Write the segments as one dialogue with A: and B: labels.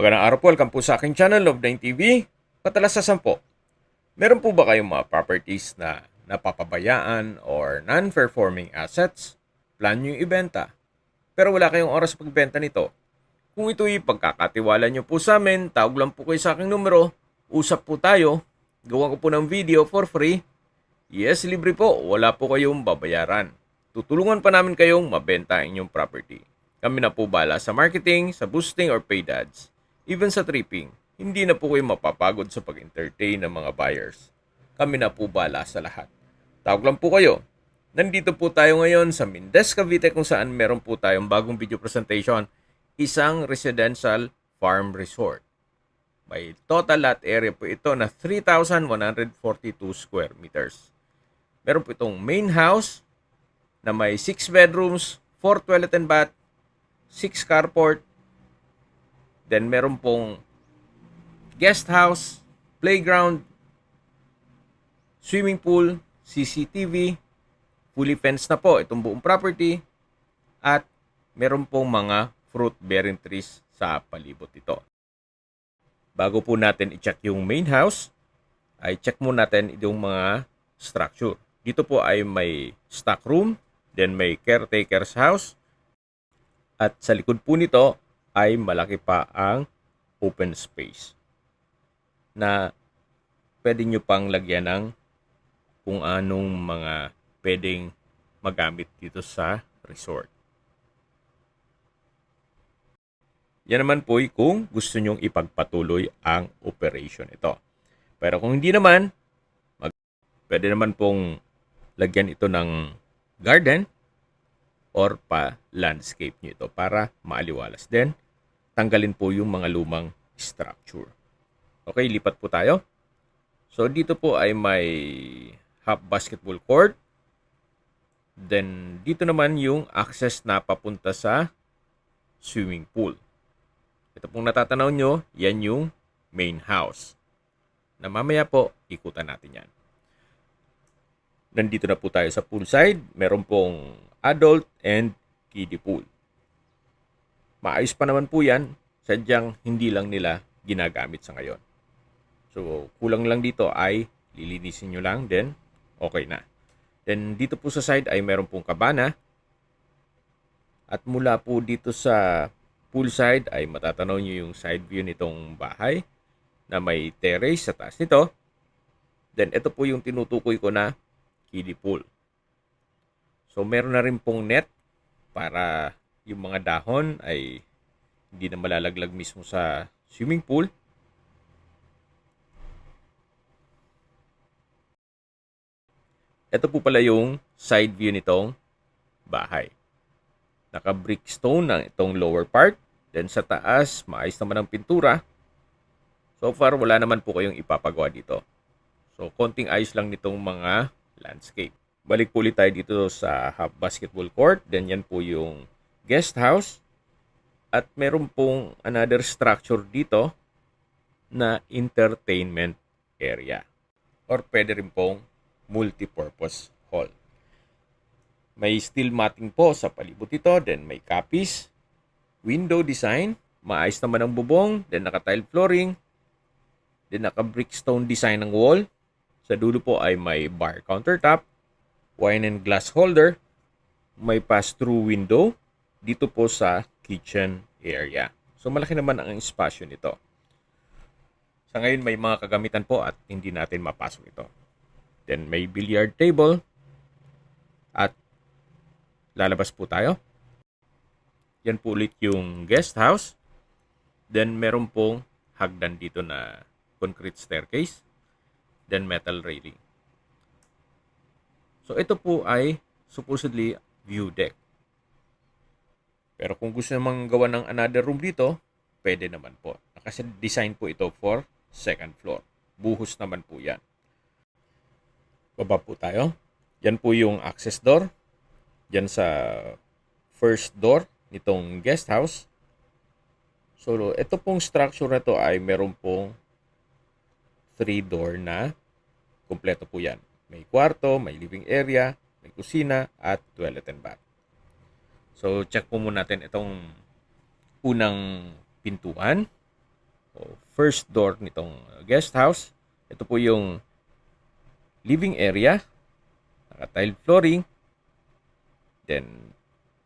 A: Magandang araw po, welcome po sa aking channel, Love9 TV. Katalasasan po, meron po ba kayong mga properties na napapabayaan or non-performing assets? Plan nyo yung ibenta, pero wala kayong oras pagbenta nito. Kung ito'y pagkakatiwala nyo po sa amin, tawag lang po kayo sa aking numero, usap po tayo, gawa ko po ng video for free. Yes, libre po, wala po kayong babayaran. Tutulungan pa namin kayong mabenta ang inyong property. Kami na po bala sa marketing, sa boosting or paid ads. Even sa tripping, hindi na po kayo mapapagod sa pag-entertain ng mga buyers. Kami na po bala sa lahat. Tawag lang po kayo. Nandito po tayo ngayon sa Mindez, Cavite kung saan meron po tayong bagong video presentation, isang residential farm resort. May total lot area po ito na 3,142 square meters. Meron po itong main house na may 6 bedrooms, 4 toilet and bath, 6 carport. Then meron pong guest house, playground, swimming pool, CCTV, fully fenced na po itong buong property, at meron pong mga fruit-bearing trees sa palibot ito. Bago po natin i-check yung main house, ay check muna natin itong mga structure. Dito po ay may stock room, then may caretaker's house, at sa likod po nito ay malaki pa ang open space na pwede nyo pang lagyan ng kung anong mga pwedeng magamit dito sa resort. Yan naman po kung gusto nyong ipagpatuloy ang operation ito. Pero kung hindi naman, pwede naman pong lagyan ito ng garden or pa-landscape nyo ito para maaliwalas din. Tanggalin po yung mga lumang structure. Okay, lipat po tayo. So, dito po ay may half basketball court. Then, dito naman yung access na papunta sa swimming pool. Ito pong natatanaw nyo, yan yung main house. Na mamaya po, ikutan natin yan. Nandito na po tayo sa poolside. Meron pong adult and kiddie pool. Maayos pa naman po yan, sadyang hindi lang nila ginagamit sa ngayon. So, kulang lang dito ay lilinisin nyo lang, then okay na. Then, dito po sa side ay meron pong kabana. At mula po dito sa poolside ay matatanaw nyo yung side view nitong bahay na may terrace sa taas nito. Then, ito po yung tinutukoy ko na kiddie pool. So, meron na rin pong net para yung mga dahon ay hindi na malalaglag mismo sa swimming pool. Ito po pala yung side view nitong bahay. Naka-brick stone ng itong lower part. Then sa taas, maayos naman ang pintura. So far, wala naman po kayong ipapagawa dito. So, konting ayos lang nitong mga landscape. Balik po ulit tayo dito sa half basketball court. Then yan po yung guest house. At meron pong another structure dito na entertainment area. Or pwede rin pong multi-purpose hall. May steel matting po sa palibot ito. Then may kapis. Window design. Maayos naman ang bubong. Then naka-tile flooring. Then naka-brick stone design ng wall. Sa dulo po ay may bar countertop. Wine and glass holder. May pass-through window dito po sa kitchen area. So malaki naman ang espasyo nito. Sa ngayon may mga kagamitan po at hindi natin mapasok ito. Then may billiard table. At lalabas po tayo. Yan po ulit yung guest house. Then meron pong hagdan dito na concrete staircase. Then metal railing. So ito po ay supposedly view deck. Pero kung gusto namang gawa ng another room dito, pwede naman po. Kasi design po ito for second floor. Buhos naman po yan. Baba po tayo. Yan po yung access door. Yan sa first door nitong guest house. So, ito pong structure na to ay meron pong 3 door na kompleto po yan. May kwarto, may living area, may kusina, at toilet and bath. So, check po muna natin itong unang pintuan. o first door nitong guest house. Ito po yung living area, naka-tile flooring. Then,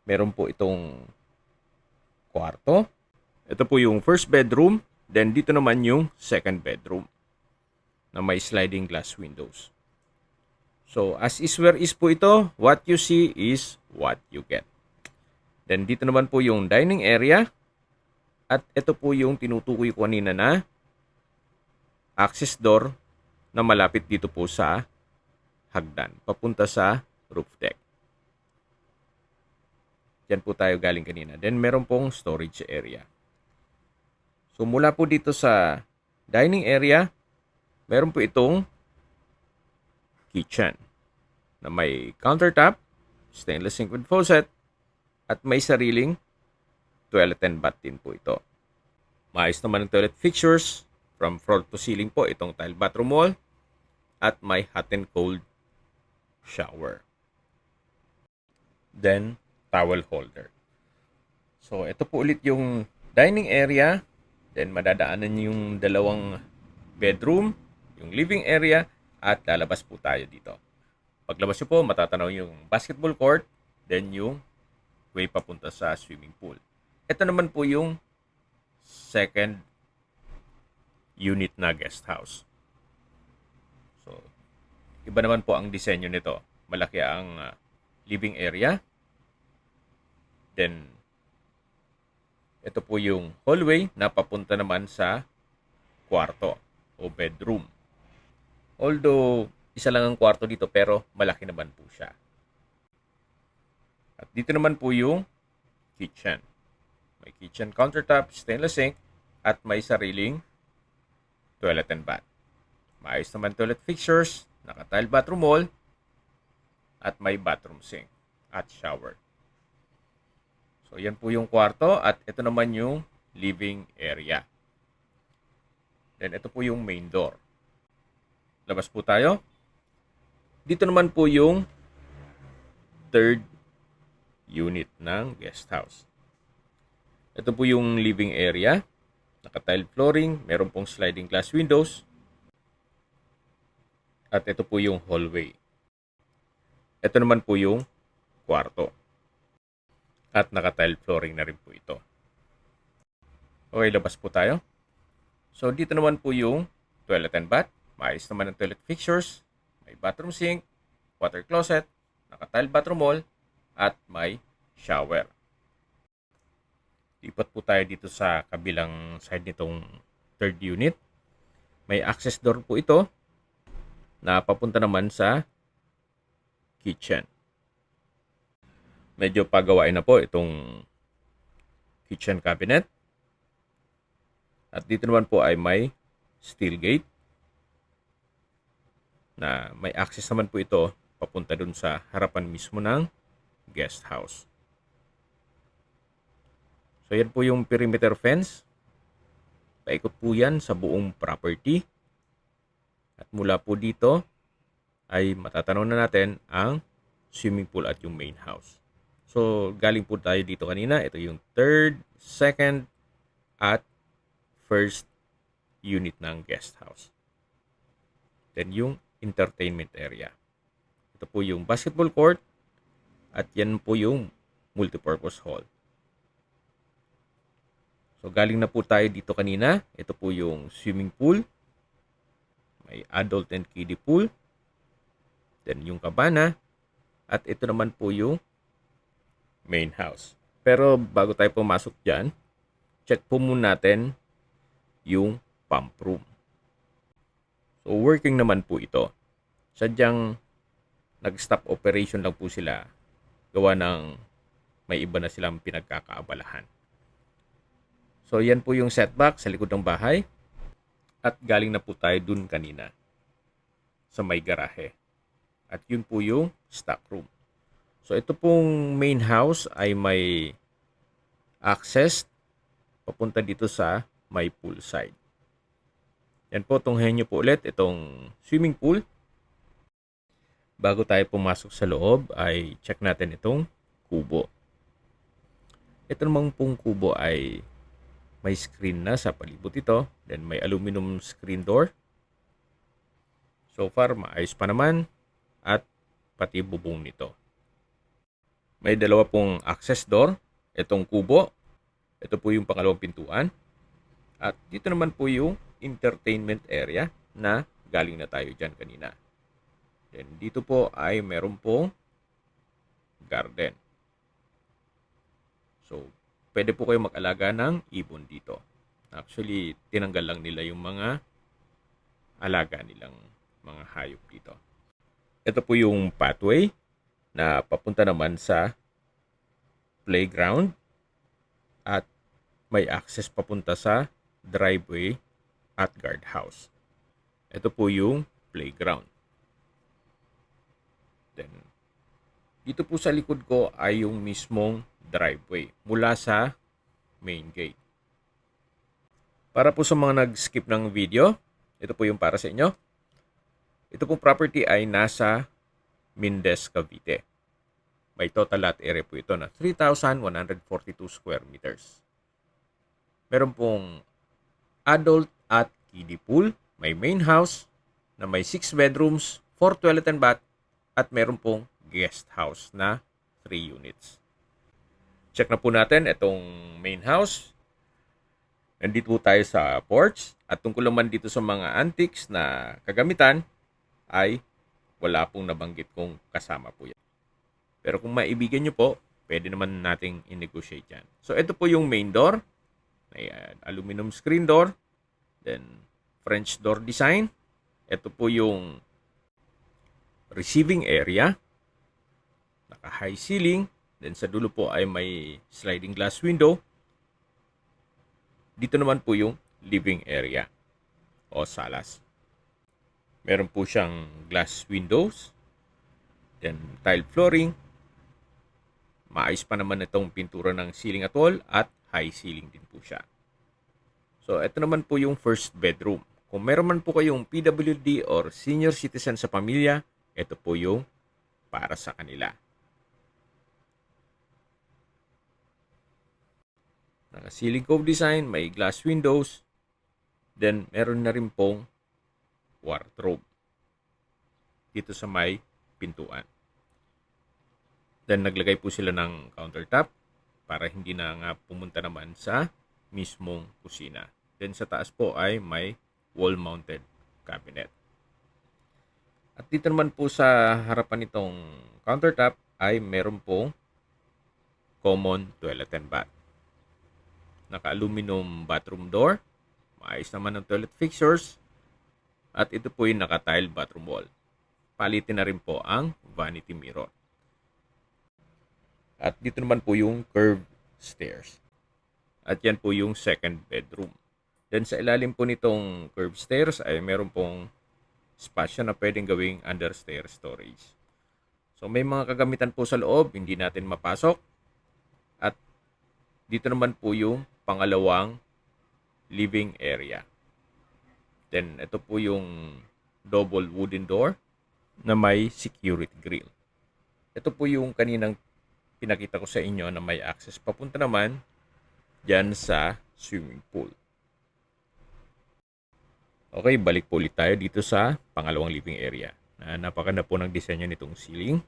A: meron po itong kwarto. Ito po yung first bedroom. Then, dito naman yung second bedroom na may sliding glass windows. So, as is where is po ito, what you see is what you get. Then, dito naman po yung dining area. At ito po yung tinutukoy ko kanina na access door na malapit dito po sa hagdan, papunta sa roof deck. Diyan po tayo galing kanina. Then, meron pong storage area. So, mula po dito sa dining area, meron po itong kitchen na may countertop, stainless sink with faucet, at may sariling toilet and bath din po ito. Maayos naman ang toilet fixtures, from floor to ceiling po itong tile bathroom wall, at may hot and cold shower. Then, towel holder. So, ito po ulit yung dining area. Then, madadaanan yung dalawang bedroom, yung living area, at lalabas po tayo dito. Paglabas nyo po, matatanaw yung basketball court, then yung way papunta sa swimming pool. Ito naman po yung second unit na guest house. So, iba naman po ang disenyo nito. Malaki ang living area. Then, ito po yung hallway na papunta naman sa kwarto o bedroom. Although, isa lang ang kwarto dito pero malaki naman po siya. At dito naman po yung kitchen. May kitchen countertop, stainless sink, at may sariling toilet and bath. Maayos naman toilet fixtures, naka-tile bathroom wall, at may bathroom sink at shower. So, yan po yung kwarto at ito naman yung living area. Then, ito po yung main door. Labas po tayo. Dito naman po yung third unit ng guest house. Ito po yung living area. Naka-tile flooring, meron pong sliding glass windows. At ito po yung hallway. Ito naman po yung kwarto. At naka-tile flooring na rin po ito. Okay, labas po tayo. So, dito naman po yung toilet and bath. Maayos naman ang toilet fixtures. May bathroom sink, water closet, naka-tile bathroom wall, at may shower. Lipat po tayo dito sa kabilang side nitong third unit. May access door po ito na papunta naman sa kitchen. Medyo pagawain na po itong kitchen cabinet. At dito naman po ay may steel gate na may access naman po ito papunta dun sa harapan mismo ng guest house. So, yan po yung perimeter fence. Paikot po yan sa buong property. At mula po dito ay matatanaw na natin ang swimming pool at yung main house. So, galing po tayo dito kanina. Ito yung third, second, at first unit ng guest house. Then, yung entertainment area. Ito po yung basketball court at yan po yung multipurpose hall. So, galing na po tayo dito kanina. Ito po yung swimming pool. May adult and kiddie pool. Then, yung cabana. At ito naman po yung main house. Pero, bago tayo pumasok dyan, check po muna natin yung pump room. So, working naman po ito. Sadyang nag-stop operation lang po sila. Gawa ng may iba na silang pinagkakaabalahan. So, yan po yung setback sa likod ng bahay. At galing na po tayo dun kanina sa may garahe. At yun po yung stock room. So, ito pong main house ay may access papunta dito sa may pool side. Yan po, tunghayan nyo po ulit itong swimming pool. Bago tayo pumasok sa loob, ay check natin itong kubo. Ito namang pong kubo ay May screen na sa palibot ito. Then may aluminum screen door. So far, maayos pa naman. At pati bubong nito. May dalawa pong access door. Itong kubo. Ito po yung pangalawang pintuan. At dito naman po yung entertainment area na galing na tayo dyan kanina. Then dito po ay meron pong garden. So, pwede po kayo mag-alaga ng ibon dito. Actually, tinanggal lang nila yung mga alaga nilang mga hayop dito. Ito po yung pathway na papunta naman sa playground at may access papunta sa driveway at guardhouse. Ito po yung playground. Then, dito po sa likod ko ay yung mismong driveway mula sa main gate. Para po sa mga nag-skip ng video, ito po yung para sa inyo. Ito pong property ay nasa Mindes, Cavite. May total lot area po ito na 3,142 square meters. Meron pong adult at kiddie pool. May main house na may 6 bedrooms, 4 toilet and bath, at meron pong guest house na 3 units. Check na po natin itong main house. Nandito po tayo sa porch. At tungkol naman dito sa mga antiques na kagamitan, ay wala pong nabanggit kung kasama po yan. Pero kung maibigan nyo po, pwede naman nating i-negotiate yan. So, ito po yung main door. May aluminum screen door. Then, French door design. Ito po yung receiving area. Naka-high ceiling. Then, sa dulo po ay may sliding glass window. Dito naman po yung living area o salas. Meron po siyang glass windows. Then, tile flooring. Maayos pa naman itong pintura ng ceiling at wall at high ceiling din po siya. So, ito naman po yung first bedroom. Kung meron man po kayong PWD or senior citizen sa pamilya, ito po yung para sa kanila. Naka-ceiling cove design, may glass windows. Then, meron na rin pong wardrobe dito sa may pintuan. Then, naglagay po sila ng countertop para hindi na nga pumunta naman sa mismong kusina. Then, sa taas po ay may wall-mounted cabinet. At dito naman po sa harapan nitong countertop ay meron pong common toilet and bath. Naka-aluminum bathroom door. Maayos naman ang toilet fixtures. At ito po yung naka-tile bathroom wall. Palitin na rin po ang vanity mirror. At dito naman po yung curved stairs. At yan po yung second bedroom. Then sa ilalim po nitong curved stairs ay meron pong spasyo na pwedeng gawing understair storage. So may mga kagamitan po sa loob, hindi natin mapasok. At dito naman po yung pangalawang living area. Then ito po yung double wooden door na may security grill. Ito po yung kaninang pinakita ko sa inyo na may access papunta naman dyan sa swimming pool. Okay, balik po ulit tayo dito sa pangalawang living area. Napakaganda po ng disenyo nitong ceiling.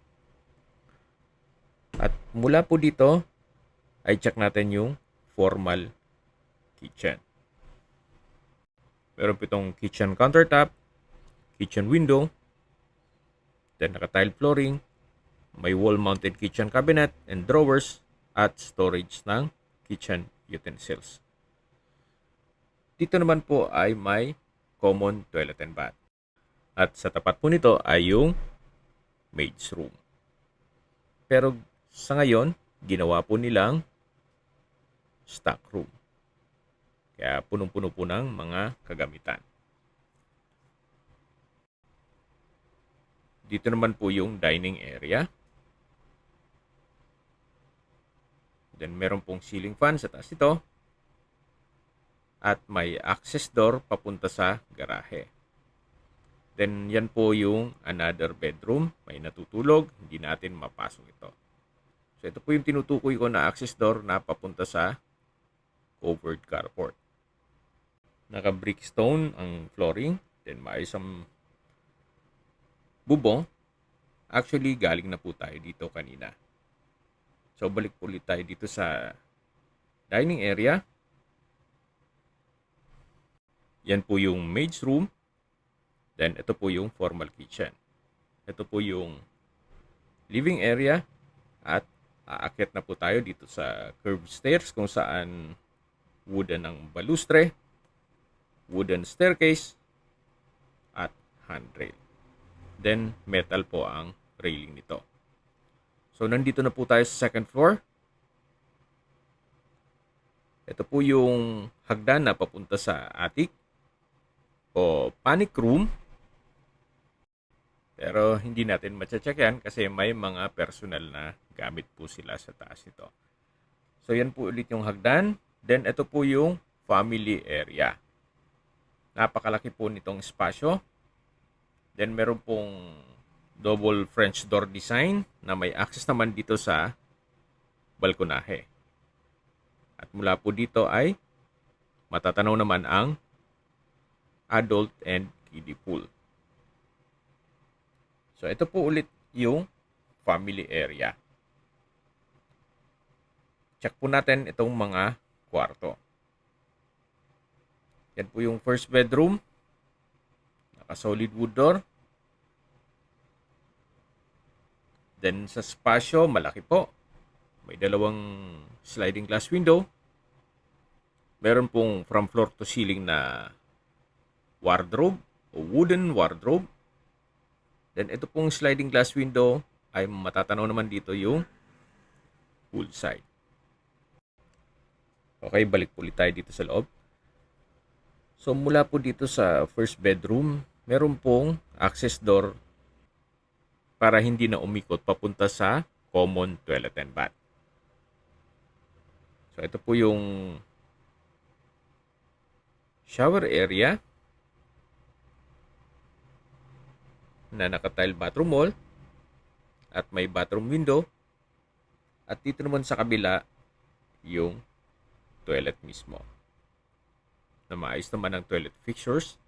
A: At mula po dito ay check natin yung formal kitchen. Meron po itong kitchen countertop, kitchen window, then naka-tile flooring, may wall-mounted kitchen cabinet and drawers, at storage ng kitchen utensils. Dito naman po ay may common toilet and bath. At sa tapat po nito ay yung maid's room. Pero sa ngayon, ginawa po nilang stock room. Kaya punong-puno po ng mga kagamitan. Dito naman po yung dining area. Then meron pong ceiling fan sa taas ito. At may access door papunta sa garahe. Then yan po yung another bedroom. May natutulog. Hindi natin mapasok ito. So ito po yung tinutukoy ko na access door na papunta sa covered carport. Naka-brickstone ang flooring, then maayos ang bubong. Actually, galing na po tayo dito kanina. So, balik po ulit tayo dito sa dining area. Yan po yung maid's room. Then, ito po yung formal kitchen. Ito po yung living area. At aakyat na po tayo dito sa curved stairs kung saan wooden ang balustre, wooden staircase, at handrail. Then, metal po ang railing nito. So, nandito na po tayo sa second floor. Ito po yung hagdan na papunta sa attic o panic room. Pero hindi natin matcha-check yan kasi may mga personal na gamit po sila sa taas nito. So, yan po ulit yung hagdan. Then, ito po yung family area. Napakalaki po nitong espasyo. Then, meron pong double French door design na may access naman dito sa balkonahe. At mula po dito ay matatanaw naman ang adult and kiddie pool. So, ito po ulit yung family area. Check po natin itong mga kwarto. Yan po yung first bedroom. Naka-solid wood door. Then, sa spasyo, malaki po. May dalawang sliding glass window. Meron pong from floor to ceiling na wardrobe o wooden wardrobe. Then, ito pong sliding glass window ay matatanaw naman dito yung poolside. Okay, balik po ulit tayo dito sa loob. So, mula po dito sa first bedroom, meron pong access door para hindi na umikot papunta sa common toilet and bath. So, ito po yung shower area na naka-tile bathroom wall at may bathroom window. At dito naman sa kabila yung toilet mismo. Na maayos naman ang toilet fixtures.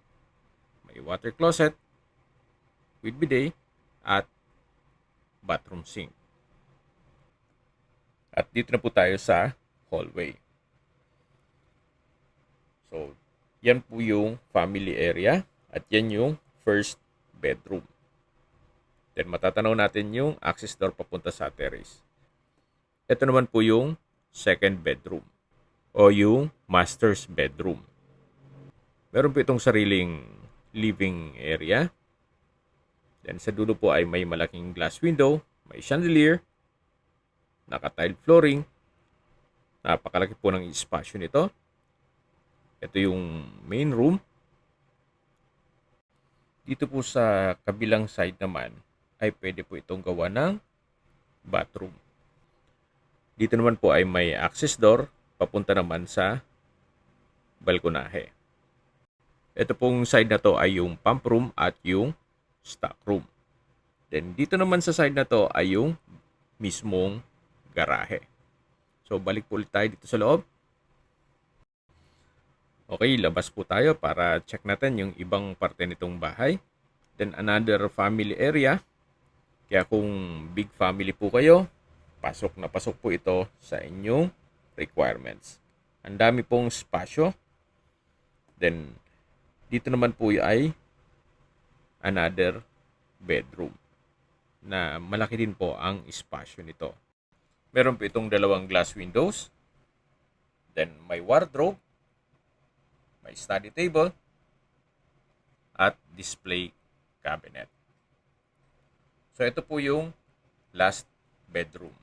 A: May water closet with bidet at bathroom sink. At dito na po tayo sa hallway. So, yan po yung family area at yan yung first bedroom. Then matatanaw natin yung access door papunta sa terrace. Ito naman po yung second bedroom o yung master's bedroom. Meron po itong sariling living area. Then sa dulo po ay may malaking glass window, may chandelier, naka-tiled flooring. Napakalaki po ng espasyo nito. Ito yung main room. Dito po sa kabilang side naman ay pwede po itong gawa ng bathroom. Dito naman po ay may access door papunta naman sa balkonahe. Ito pong side na to ay yung pump room at yung stock room. Then dito naman sa side na to ay yung mismong garahe. So balik po ulit tayo dito sa loob. Okay, labas po tayo para check natin yung ibang parte nitong bahay. Then another family area. Kaya kung big family po kayo, pasok na pasok po ito sa inyong requirements. Ang dami pong spasyo. Then dito naman po ay another bedroom na malaki din po ang espasyo nito. Meron po itong dalawang glass windows. Then may wardrobe, may study table, at display cabinet. So ito po yung last bedroom.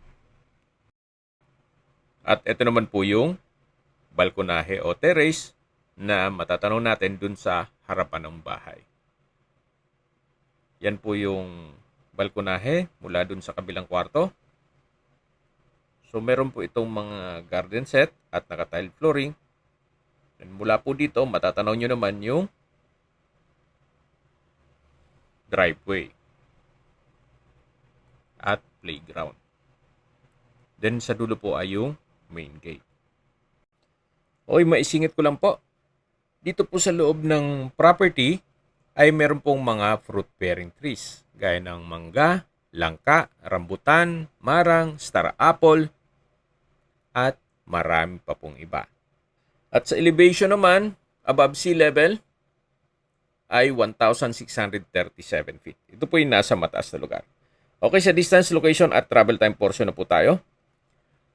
A: At ito naman po yung balkonahe o terrace na matatanaw natin dun sa harapan ng bahay. Yan po yung balkonahe mula dun sa kabilang kwarto. So meron po itong mga garden set at naka-tile flooring. And mula po dito, matatanaw nyo naman yung driveway at playground. Then sa dulo po ay yung main gate. Okay, maisingit ko lang po. Dito po sa loob ng property ay meron pong mga fruit-bearing trees gaya ng mangga, langka, rambutan, marang, star apple, at marami pa pong iba. At sa elevation naman, above sea level, ay 1,637 feet. Ito po yung nasa mataas na lugar. Okay, sa distance, location at travel time portion na po tayo.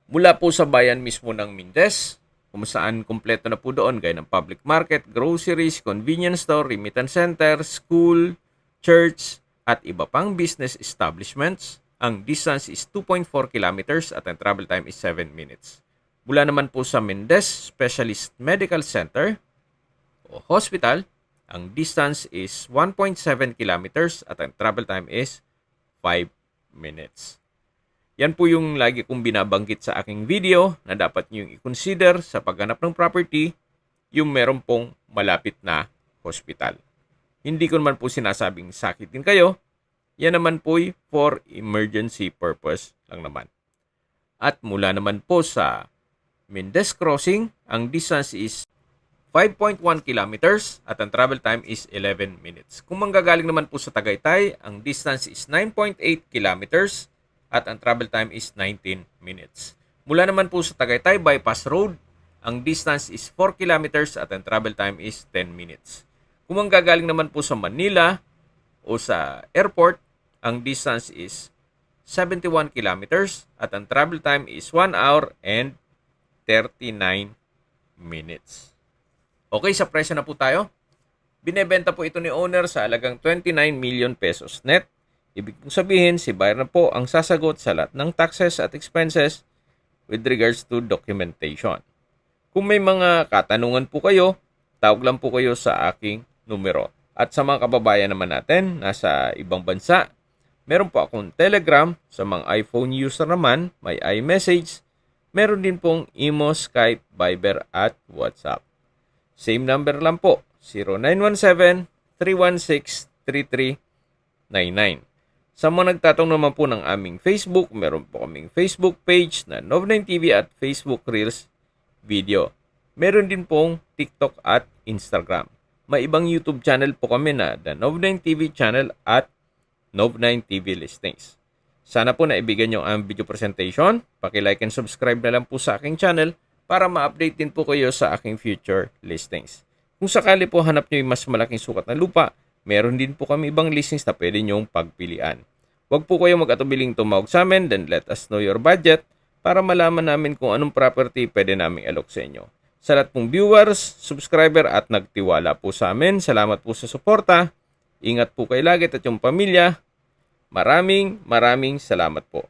A: Mula po sa bayan mismo ng Mindez, kung saan kumpleto na po doon gaya ng public market, groceries, convenience store, remittance center, school, church, at iba pang business establishments. Ang distance is 2.4 kilometers at ang travel time is 7 minutes. Mula naman po sa Mindez Specialist Medical Center o hospital, ang distance is 1.7 kilometers at ang travel time is 5 minutes. Yan po yung lagi kong binabanggit sa aking video na dapat nyo i-consider sa paghanap ng property, yung meron pong malapit na hospital. Hindi ko naman po sinasabing sakitin kayo, yan naman po for emergency purpose lang naman. At mula naman po sa Mindez Crossing, ang distance is 5.1 kilometers at ang travel time is 11 minutes. Kung manggagaling naman po sa Tagaytay, ang distance is 9.8 kilometers at ang travel time is 19 minutes. Mula naman po sa Tagaytay Bypass Road, ang distance is 4 kilometers at ang travel time is 10 minutes. Kung manggagaling naman po sa Manila o sa airport, ang distance is 71 kilometers at ang travel time is 1 hour and 39 minutes. Okay, sa presyo na po tayo. Binebenta po ito ni owner sa halagang 29 million pesos net. Ibig kong sabihin, si buyer na po ang sasagot sa lahat ng taxes at expenses with regards to documentation. Kung may mga katanungan po kayo, tawag lang po kayo sa aking numero. At sa mga kababayan naman natin, nasa ibang bansa, meron po akong Telegram. Sa mga iPhone user naman, may iMessage. Meron din pong Imo, Skype, Viber at WhatsApp. Same number lang po, 0917-316-3399. Sa mga nagtatanong naman po ng aming Facebook, meron po kaming Facebook page na Nov9 TV at Facebook Reels Video. Meron din pong TikTok at Instagram. May ibang YouTube channel po kami na The Nov9 TV channel at Nov9 TV Listings. Sana po naibigyan nyo ang video presentation. Paki-like and subscribe na lang po sa aking channel para ma-update din po kayo sa aking future listings. Kung sakali po hanap nyo yung mas malaking sukat na lupa, meron din po kami ibang listings na pwede nyong pagpilian. Huwag po kayo mag-atubiling tumawag sa amin, then let us know your budget para malaman namin kung anong property pwede naming alok sa inyo. Sa lahat pong viewers, subscriber at nagtiwala po sa amin, salamat po sa suporta. Ingat po kayo lagi at yung pamilya. Maraming salamat po.